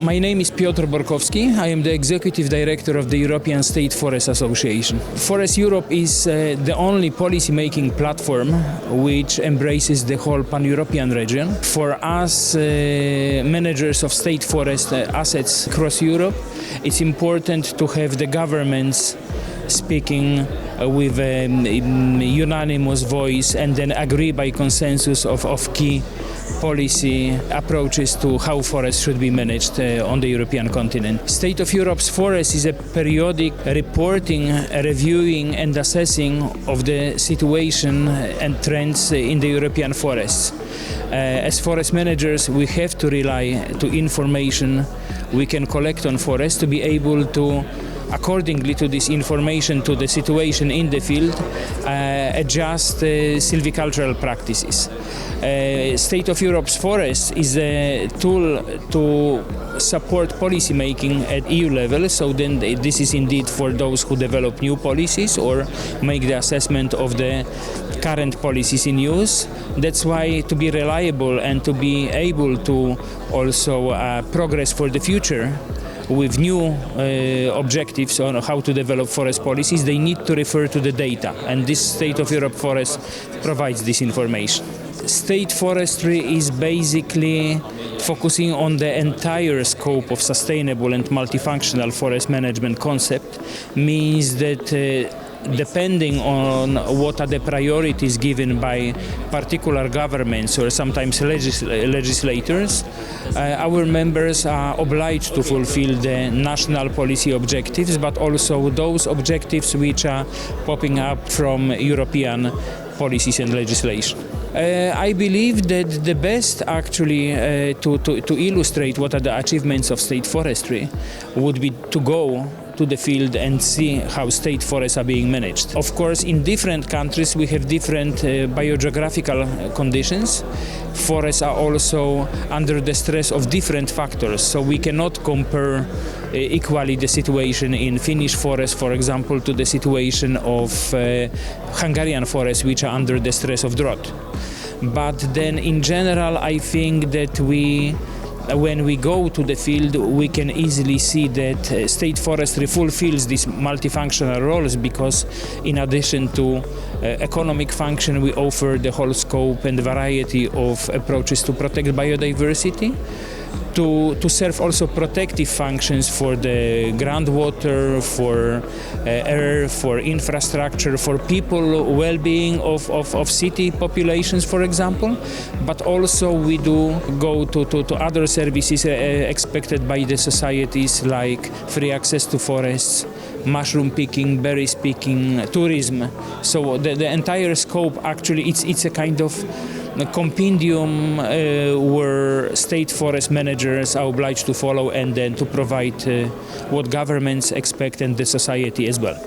My name is Piotr Borkowski. I am the Executive Director of the European State Forest Association. Forest Europe is the only policy-making platform which embraces the whole pan-European region. For us, managers of state forest assets across Europe, it's important to have the governments speaking with a unanimous voice and then agree by consensus of key policy approaches to how forests should be managed on the European continent. State of Europe's forest is a periodic reporting, reviewing and assessing of the situation and trends in the European forests. As forest managers, we have to rely to information we can collect on forests to be able to, accordingly to this information, to the situation in the field, adjust silvicultural practices. State of Europe's forest is a tool to support policy making at EU level, so then this is indeed for those who develop new policies or make the assessment of the current policies in use. That's why to be reliable and to be able to also progress for the future with new objectives on how to develop forest policies, they need to refer to the data, and this State of Europe Forest provides this information. State forestry is basically focusing on the entire scope of sustainable and multifunctional forest management concept, means that depending on what are the priorities given by particular governments or sometimes legislators, our members are obliged to fulfill the national policy objectives, but also those objectives which are popping up from European policies and legislation. I believe that the best actually to illustrate what are the achievements of state forestry would be to go to the field and see how state forests are being managed. Of course, in different countries we have different biogeographical conditions. Forests are also under the stress of different factors, so we cannot compare equally the situation in Finnish forests, for example, to the situation of Hungarian forests, which are under the stress of drought. But then in general, I think that when we go to the field, we can easily see that state forestry fulfills these multifunctional roles, because in addition to economic function, we offer the whole scope and variety of approaches to protect biodiversity, to serve also protective functions for the groundwater, for air, for infrastructure, for people well-being of city populations, for example. But also we do go to other services expected by the societies, like free access to forests, mushroom picking, berries picking, tourism. So the entire scope, actually, it's a kind of a compendium where state forest managers are obliged to follow and then to provide what governments expect and the society as well.